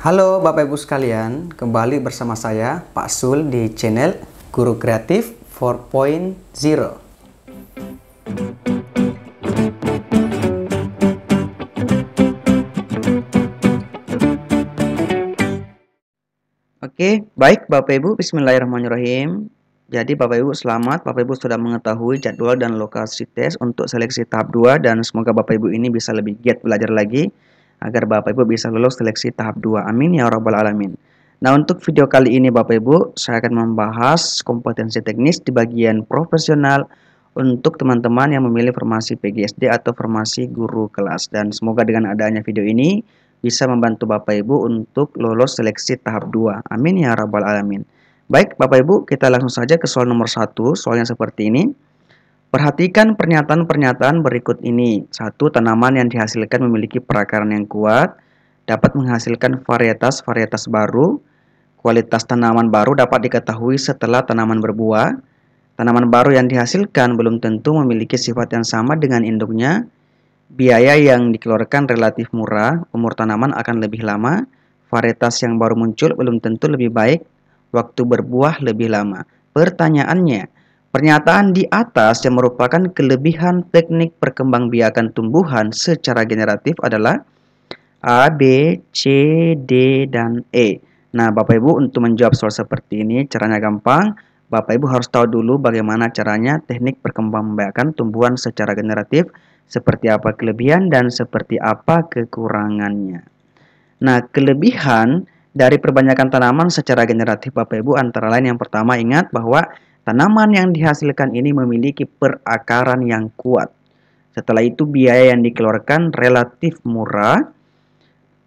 Halo Bapak Ibu sekalian, kembali bersama saya Pak Sul di channel Guru Kreatif 4.0. Oke, baik Bapak Ibu, bismillahirrahmanirrahim. Jadi Bapak Ibu selamat, Bapak Ibu sudah mengetahui jadwal dan lokasi tes untuk seleksi tahap 2 dan semoga Bapak Ibu ini bisa lebih giat belajar lagi agar Bapak Ibu bisa lulus seleksi tahap 2. Amin ya rabbal alamin. Nah, untuk video kali ini Bapak Ibu, saya akan membahas kompetensi teknis di bagian profesional untuk teman-teman yang memilih formasi PGSD atau formasi guru kelas. Dan semoga dengan adanya video ini bisa membantu Bapak Ibu untuk lolos seleksi tahap 2. Amin ya rabbal alamin. Baik Bapak Ibu, kita langsung saja ke soal nomor 1. Soalnya seperti ini. Perhatikan pernyataan-pernyataan berikut ini. 1. Tanaman yang dihasilkan memiliki perakaran yang kuat, dapat menghasilkan varietas-varietas baru. Kualitas tanaman baru dapat diketahui setelah tanaman berbuah. Tanaman baru yang dihasilkan belum tentu memiliki sifat yang sama dengan induknya. Biaya yang dikeluarkan relatif murah, umur tanaman akan lebih lama, varietas yang baru muncul belum tentu lebih baik, waktu berbuah lebih lama. Pertanyaannya, pernyataan di atas yang merupakan kelebihan teknik perkembangbiakan tumbuhan secara generatif adalah A, B, C, D, dan E. Nah, Bapak Ibu untuk menjawab soal seperti ini caranya gampang. Bapak Ibu harus tahu dulu bagaimana caranya teknik perkembangbiakan tumbuhan secara generatif, seperti apa kelebihan dan seperti apa kekurangannya. Nah, kelebihan dari perbanyakan tanaman secara generatif Bapak Ibu antara lain yang pertama, ingat bahwa tanaman yang dihasilkan ini memiliki perakaran yang kuat. Setelah itu biaya yang dikeluarkan relatif murah,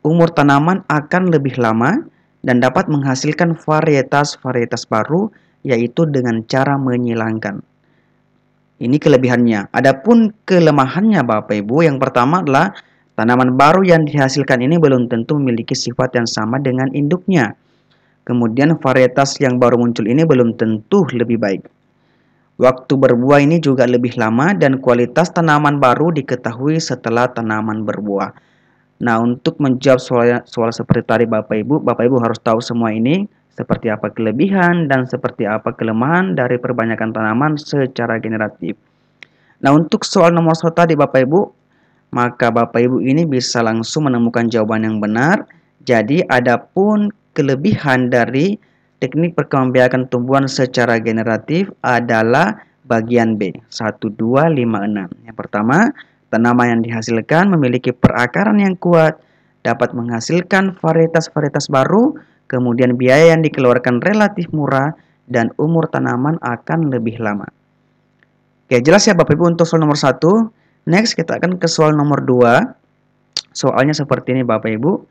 umur tanaman akan lebih lama, dan dapat menghasilkan varietas-varietas baru yaitu dengan cara menyilangkan. Ini kelebihannya. Adapun kelemahannya Bapak Ibu, yang pertama adalah tanaman baru yang dihasilkan ini belum tentu memiliki sifat yang sama dengan induknya. Kemudian varietas yang baru muncul ini belum tentu lebih baik. Waktu berbuah ini juga lebih lama dan kualitas tanaman baru diketahui setelah tanaman berbuah. Nah, untuk menjawab soal seperti tadi Bapak Ibu harus tahu semua ini. Seperti apa kelebihan dan seperti apa kelemahan dari perbanyakan tanaman secara generatif. Nah, untuk soal nomor 1 tadi Bapak Ibu, maka Bapak Ibu ini bisa langsung menemukan jawaban yang benar. Jadi, adapun kelebihan dari teknik perkembangbiakan tumbuhan secara generatif adalah bagian B, 1, 2, 5, 6. Yang pertama, tanaman yang dihasilkan memiliki perakaran yang kuat, dapat menghasilkan varietas-varietas baru, kemudian biaya yang dikeluarkan relatif murah, dan umur tanaman akan lebih lama. Oke, jelas ya Bapak Ibu untuk soal nomor 1. Next, kita akan ke soal nomor 2. Soalnya seperti ini Bapak Ibu.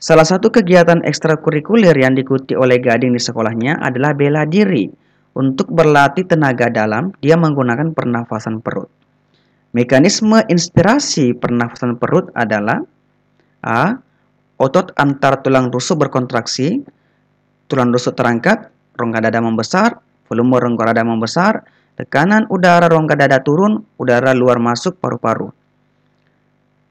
Salah satu kegiatan ekstrakurikuler yang diikuti oleh Gading di sekolahnya adalah bela diri. Untuk berlatih tenaga dalam, dia menggunakan pernafasan perut. Mekanisme inspirasi pernafasan perut adalah A. Otot antar tulang rusuk berkontraksi, tulang rusuk terangkat, rongga dada membesar, volume rongga dada membesar, tekanan udara rongga dada turun, udara luar masuk paru-paru.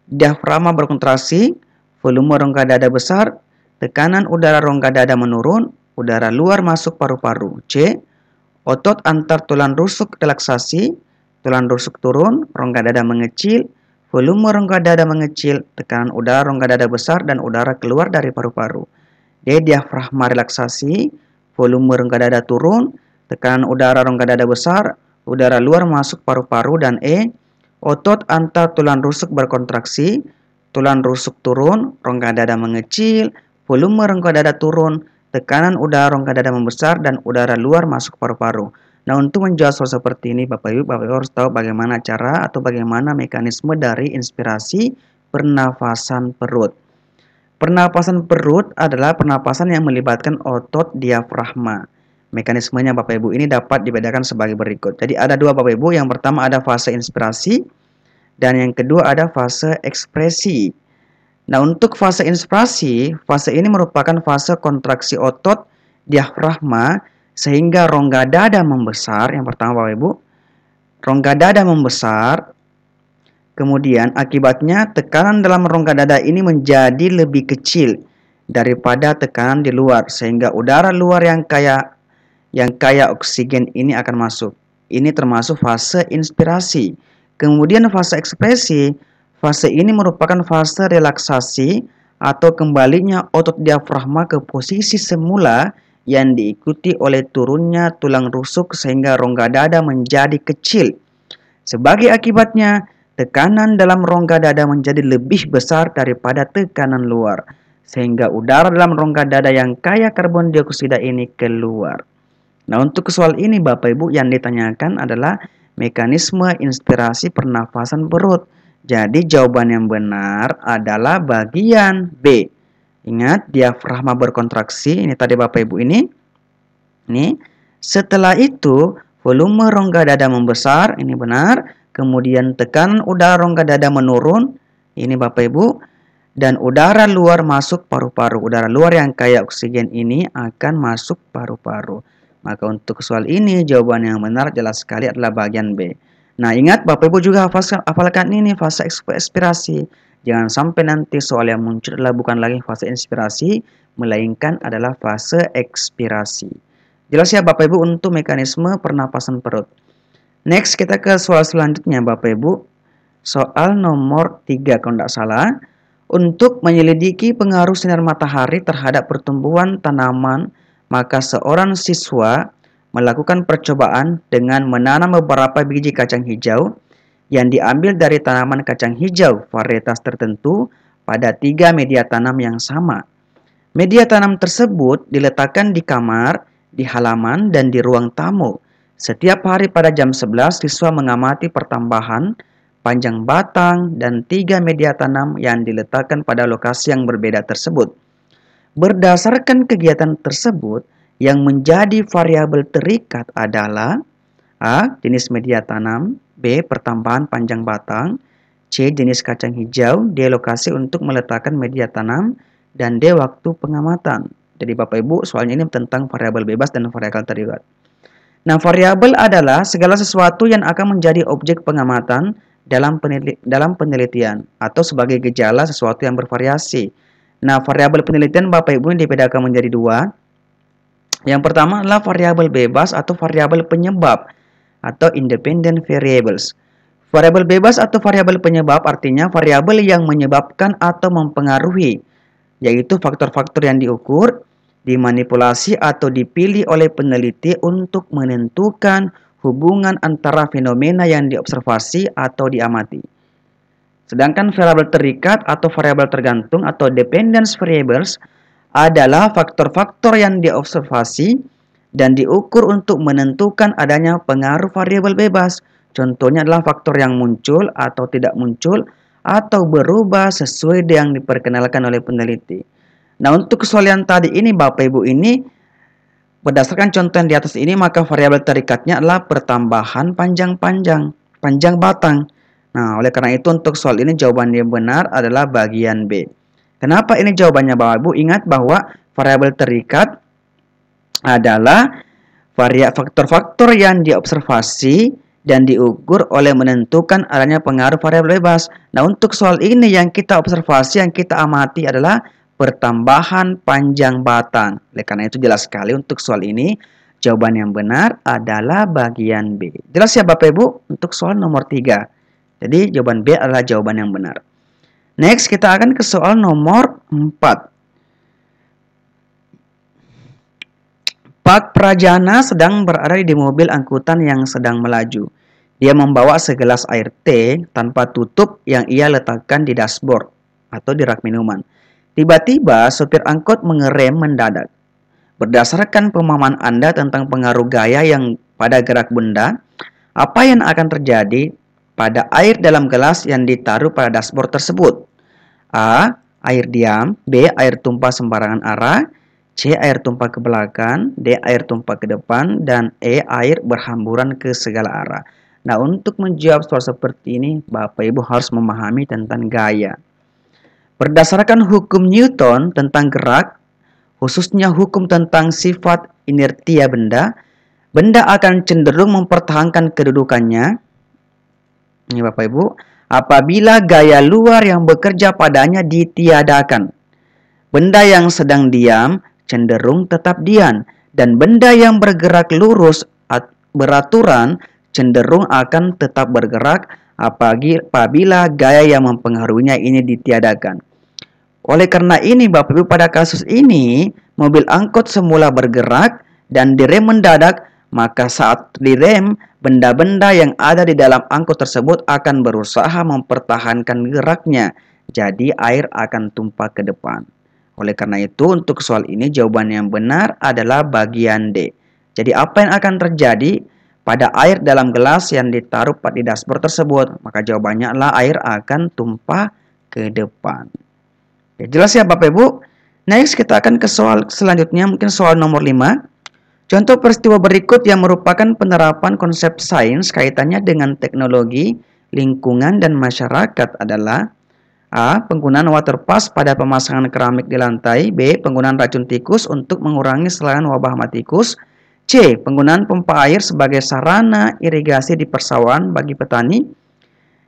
Diafragma berkontraksi, volume rongga dada besar, tekanan udara rongga dada menurun, udara luar masuk paru-paru. C. Otot antar tulang rusuk relaksasi, tulang rusuk turun, rongga dada mengecil, volume rongga dada mengecil, tekanan udara rongga dada besar, dan udara keluar dari paru-paru. D. Diafragma relaksasi, volume rongga dada turun, tekanan udara rongga dada besar, udara luar masuk paru-paru. Dan E. Otot antar tulang rusuk berkontraksi, tulang rusuk turun, rongga dada mengecil, volume rongga dada turun, tekanan udara rongga dada membesar, dan udara luar masuk paru-paru. Nah, untuk menjawab soal seperti ini Bapak Ibu harus tahu bagaimana cara atau bagaimana mekanisme dari inspirasi pernafasan perut. Pernapasan perut adalah pernapasan yang melibatkan otot diafragma. Mekanismenya Bapak Ibu ini dapat dibedakan sebagai berikut. Jadi ada dua Bapak Ibu. Yang pertama ada fase inspirasi dan yang kedua ada fase ekspresi. Nah, untuk fase inspirasi, fase ini merupakan fase kontraksi otot diafragma sehingga rongga dada membesar. Yang pertama Bapak Ibu, rongga dada membesar. Kemudian akibatnya tekanan dalam rongga dada ini menjadi lebih kecil daripada tekanan di luar, sehingga udara luar yang kaya oksigen ini akan masuk. Ini termasuk fase inspirasi. Kemudian fase ekspresi. Fase ini merupakan fase relaksasi atau kembalinya otot diafragma ke posisi semula yang diikuti oleh turunnya tulang rusuk sehingga rongga dada menjadi kecil. Sebagai akibatnya, tekanan dalam rongga dada menjadi lebih besar daripada tekanan luar, sehingga udara dalam rongga dada yang kaya karbon dioksida ini keluar. Nah, untuk soal ini Bapak Ibu yang ditanyakan adalah mekanisme inspirasi pernafasan perut. Jadi jawaban yang benar adalah bagian B. Ingat, diafragma berkontraksi, ini tadi Bapak Ibu ini. Setelah itu, volume rongga dada membesar, ini benar. Kemudian tekanan udara rongga dada menurun, ini Bapak Ibu. Dan udara luar masuk paru-paru. Udara luar yang kaya oksigen ini akan masuk paru-paru. Maka untuk soal ini jawaban yang benar jelas sekali adalah bagian B. Nah, ingat Bapak Ibu juga hafalkan ini fase ekspirasi. Jangan sampai nanti soal yang muncul adalah bukan lagi fase inspirasi, melainkan adalah fase ekspirasi. Jelas ya Bapak Ibu untuk mekanisme pernapasan perut. Next kita ke soal selanjutnya Bapak Ibu. Soal nomor 3 kalau tidak salah. Untuk menyelidiki pengaruh sinar matahari terhadap pertumbuhan tanaman, maka seorang siswa melakukan percobaan dengan menanam beberapa biji kacang hijau yang diambil dari tanaman kacang hijau varietas tertentu pada 3 media tanam yang sama. Media tanam tersebut diletakkan di kamar, di halaman, dan di ruang tamu. Setiap hari pada jam 11, siswa mengamati pertambahan, panjang batang, dan 3 media tanam yang diletakkan pada lokasi yang berbeda tersebut. Berdasarkan kegiatan tersebut, yang menjadi variabel terikat adalah A. Jenis media tanam, B. Pertambahan panjang batang, C. Jenis kacang hijau, D. Lokasi untuk meletakkan media tanam, dan D. Waktu pengamatan. Jadi Bapak Ibu soalnya ini tentang variabel bebas dan variabel terikat. Nah, variabel adalah segala sesuatu yang akan menjadi objek pengamatan dalam penelitian atau sebagai gejala sesuatu yang bervariasi. Nah, variabel penelitian Bapak Ibu ini dibedakan menjadi 2. Yang pertama adalah variabel bebas atau variabel penyebab atau independent variables. Variabel bebas atau variabel penyebab artinya variabel yang menyebabkan atau mempengaruhi, yaitu faktor-faktor yang diukur, dimanipulasi atau dipilih oleh peneliti untuk menentukan hubungan antara fenomena yang diobservasi atau diamati. Sedangkan variabel terikat atau variabel tergantung atau dependence variables adalah faktor-faktor yang diobservasi dan diukur untuk menentukan adanya pengaruh variabel bebas. Contohnya adalah faktor yang muncul atau tidak muncul atau berubah sesuai yang diperkenalkan oleh peneliti. Nah, untuk soal yang tadi ini Bapak Ibu ini berdasarkan contoh yang di atas ini maka variabel terikatnya adalah pertambahan panjang batang. Nah, oleh karena itu untuk soal ini jawaban yang benar adalah bagian B. Kenapa ini jawabannya Bapak Ibu? Ingat bahwa variabel terikat adalah faktor-faktor yang diobservasi dan diukur oleh menentukan adanya pengaruh variabel bebas. Nah, untuk soal ini yang kita observasi, yang kita amati adalah pertambahan panjang batang. Oleh karena itu jelas sekali untuk soal ini jawaban yang benar adalah bagian B. Jelas ya Bapak Ibu untuk soal nomor 3. Jadi jawaban B adalah jawaban yang benar. Next kita akan ke soal nomor 4. Pak Prajana sedang berada di mobil angkutan yang sedang melaju. Dia membawa segelas air teh tanpa tutup yang ia letakkan di dashboard atau di rak minuman. Tiba-tiba sopir angkot mengerem mendadak. Berdasarkan pemahaman Anda tentang pengaruh gaya yang pada gerak benda, apa yang akan terjadi pada air dalam gelas yang ditaruh pada dashboard tersebut? A. Air diam. B. Air tumpah sembarangan arah. C. Air tumpah ke belakang. D. Air tumpah ke depan. Dan E. Air berhamburan ke segala arah. Nah, untuk menjawab soal seperti ini, Bapak Ibu harus memahami tentang gaya. Berdasarkan hukum Newton tentang gerak, khususnya hukum tentang sifat inertia benda, benda akan cenderung mempertahankan kedudukannya. Ini Bapak Ibu, apabila gaya luar yang bekerja padanya ditiadakan. Benda yang sedang diam cenderung tetap diam, dan benda yang bergerak lurus beraturan cenderung akan tetap bergerak apabila gaya yang mempengaruhinya ini ditiadakan. Oleh karena ini, Bapak Ibu, pada kasus ini, mobil angkot semula bergerak dan direm mendadak, maka saat direm, benda-benda yang ada di dalam angkot tersebut akan berusaha mempertahankan geraknya. Jadi, air akan tumpah ke depan. Oleh karena itu, untuk soal ini jawaban yang benar adalah bagian D. Jadi, apa yang akan terjadi pada air dalam gelas yang ditaruh di dashboard tersebut? Maka jawabannya adalah air akan tumpah ke depan. Ya, jelas ya Bapak Ibu? Next kita akan ke soal selanjutnya, mungkin soal nomor 5. Contoh peristiwa berikut yang merupakan penerapan konsep sains kaitannya dengan teknologi, lingkungan, dan masyarakat adalah A. Penggunaan water pass pada pemasangan keramik di lantai. B. Penggunaan racun tikus untuk mengurangi serangan wabah hama tikus. C. Penggunaan pompa air sebagai sarana irigasi di persawahan bagi petani.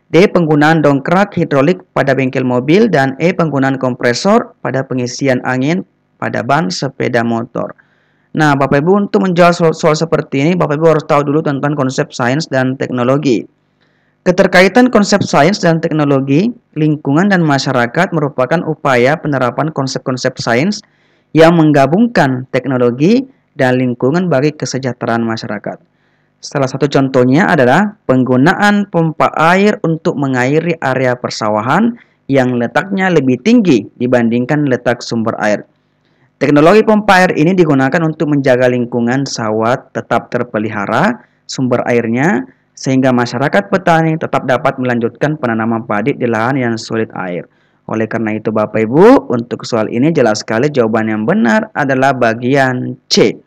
D. Penggunaan dongkrak hidrolik pada bengkel mobil. Dan E. Penggunaan kompresor pada pengisian angin pada ban sepeda motor. Nah, Bapak Ibu, untuk menjawab soal seperti ini, Bapak Ibu harus tahu dulu tentang konsep sains dan teknologi. Keterkaitan konsep sains dan teknologi, lingkungan, dan masyarakat merupakan upaya penerapan konsep-konsep sains yang menggabungkan teknologi dan lingkungan bagi kesejahteraan masyarakat. Salah satu contohnya adalah penggunaan pompa air untuk mengairi area persawahan yang letaknya lebih tinggi dibandingkan letak sumber air. Teknologi pompa air ini digunakan untuk menjaga lingkungan sawah tetap terpelihara sumber airnya, sehingga masyarakat petani tetap dapat melanjutkan penanaman padi di lahan yang sulit air. Oleh karena itu Bapak Ibu, untuk soal ini jelas sekali jawaban yang benar adalah bagian C.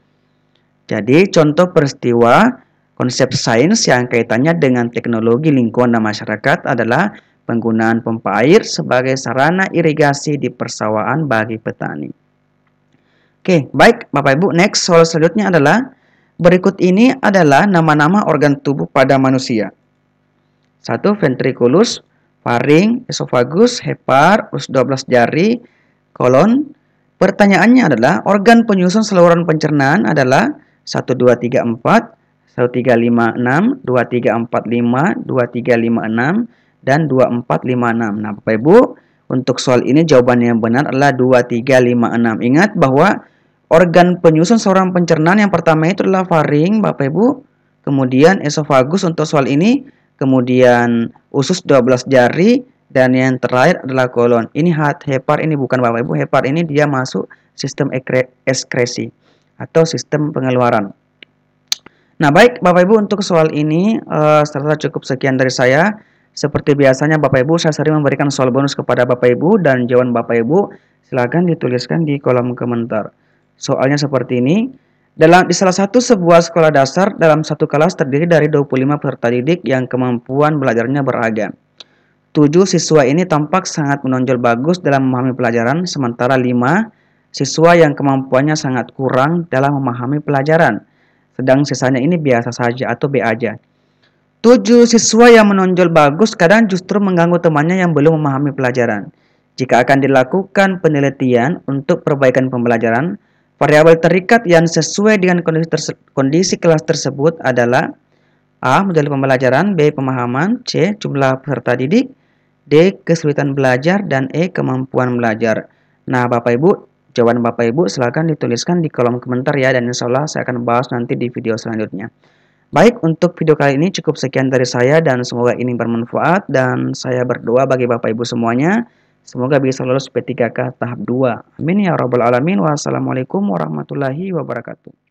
Jadi contoh peristiwa konsep sains yang kaitannya dengan teknologi lingkungan dan masyarakat adalah penggunaan pompa air sebagai sarana irigasi di persawahan bagi petani. Oke, baik Bapak Ibu, next soal selanjutnya adalah berikut ini adalah nama-nama organ tubuh pada manusia. 1. Ventriculus, faring, esofagus, hepar, us 12 jari, kolon. Pertanyaannya adalah organ penyusun saluran pencernaan adalah 1, 2, 3, 4, 1, 3, 5, 6, 2, 3, 4, 5, 2, 3, 5, 6, dan 2, 4, 5, 6. Nah, Bapak Ibu, untuk soal ini jawabannya yang benar adalah 2, 3, 5, 6. Ingat bahwa organ penyusun saluran pencernaan yang pertama itu adalah faring, Bapak Ibu. Kemudian esofagus untuk soal ini. Kemudian usus 12 jari. Dan yang terakhir adalah kolon. Ini hepar, ini bukan Bapak Ibu. Hepar ini dia masuk sistem ekskresi atau sistem pengeluaran. Nah, baik Bapak Ibu, untuk soal ini serta cukup sekian dari saya. Seperti biasanya Bapak Ibu, saya sering memberikan soal bonus kepada Bapak Ibu, dan jawaban Bapak Ibu silakan dituliskan di kolom komentar. Soalnya seperti ini. Di salah satu sebuah sekolah dasar, dalam satu kelas terdiri dari 25 peserta didik yang kemampuan belajarnya beragam. 7 siswa ini tampak sangat menonjol bagus dalam memahami pelajaran, sementara 5 siswa yang kemampuannya sangat kurang dalam memahami pelajaran. Sedang sisanya ini biasa saja atau B aja. 7 siswa yang menonjol bagus kadang justru mengganggu temannya yang belum memahami pelajaran. Jika akan dilakukan penelitian untuk perbaikan pembelajaran, variabel terikat yang sesuai dengan kondisi kelas tersebut adalah A. Model pembelajaran, B. Pemahaman, C. Jumlah peserta didik, D. Kesulitan belajar, dan E. Kemampuan belajar. Nah, Bapak Ibu, jawaban Bapak Ibu silakan dituliskan di kolom komentar ya, dan insya Allah saya akan bahas nanti di video selanjutnya. Baik, untuk video kali ini cukup sekian dari saya, dan semoga ini bermanfaat, dan saya berdoa bagi Bapak Ibu semuanya semoga bisa lulus P3K tahap 2. Amin ya rabbal alamin. Wassalamualaikum warahmatullahi wabarakatuh.